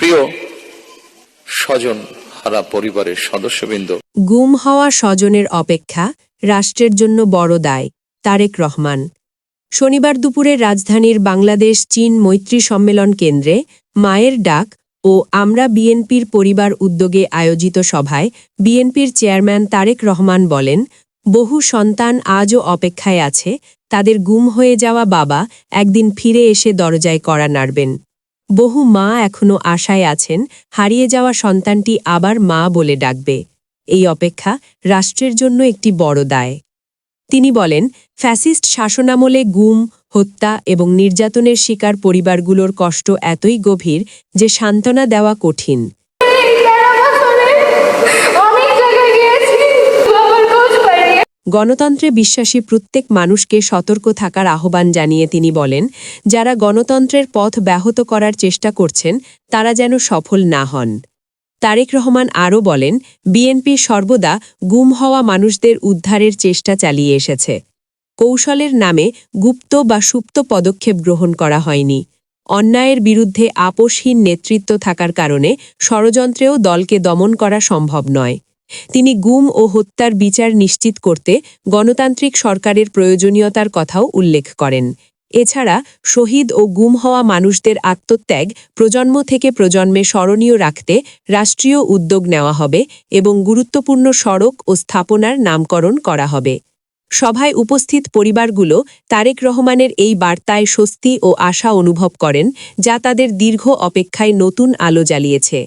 প্রিয় স্বজন হারা পরিবারের সদস্যবৃন্দ, গুম হওয়া স্বজনের অপেক্ষা রাষ্ট্রের জন্য বড় দায়। তারেক রহমান। শনিবার দুপুরে রাজধানীর বাংলাদেশ চীন মৈত্রী সম্মেলন কেন্দ্রে মায়ের ডাক ও আমরা বিএনপির পরিবার উদ্যোগে আয়োজিত সভায় বিএনপির চেয়ারম্যান তারেক রহমান বলেন, বহু সন্তান আজও অপেক্ষায় আছে, তাদের গুম হয়ে যাওয়া বাবা একদিন ফিরে এসে দরজায় কড়া নাড়বেন। বহু মা এখনও আশায় আছেন হারিয়ে যাওয়া সন্তানটি আবার মা বলে ডাকবে। এই অপেক্ষা রাষ্ট্রের জন্য একটি বড় দায়। তিনি বলেন, ফ্যাসিস্ট শাসনামলে গুম, হত্যা এবং নির্যাতনের শিকার পরিবারগুলোর কষ্ট এতই গভীর যে সান্ত্বনা দেওয়া কঠিন। গণতন্ত্রে বিশ্বাসী প্রত্যেক মানুষকে সতর্ক থাকার আহ্বান জানিয়ে তিনি বলেন, যারা গণতন্ত্রের পথ ব্যাহত করার চেষ্টা করছেন তারা যেন সফল না হন। তারেক রহমান আরও বলেন, বিএনপি সর্বদা গুম হওয়া মানুষদের উদ্ধারের চেষ্টা চালিয়ে এসেছে। কৌশলের নামে গুপ্ত বা সুপ্ত পদক্ষেপ গ্রহণ করা হয়নি। অন্যায়ের বিরুদ্ধে আপোষহীন নেতৃত্ব থাকার কারণে ষড়যন্ত্রেও দলকে দমন করা সম্ভব নয়। তিনি গুম ও হত্যার বিচার নিশ্চিত করতে গণতান্ত্রিক সরকারের প্রয়োজনীয়তার কথাও উল্লেখ করেন। এছাড়া শহীদ ও গুম হওয়া মানুষদের আত্মত্যাগ প্রজন্ম থেকে প্রজন্মে স্মরণীয় রাখতে রাষ্ট্রীয় উদ্যোগ নেওয়া হবে এবং গুরুত্বপূর্ণ সড়ক ও স্থাপনার নামকরণ করা হবে। সভায় উপস্থিত পরিবারগুলো তারেক রহমানের এই বার্তায় স্বস্তি ও আশা অনুভব করেন, যা তাদের দীর্ঘ অপেক্ষায় নতুন আলো জ্বালিয়েছে।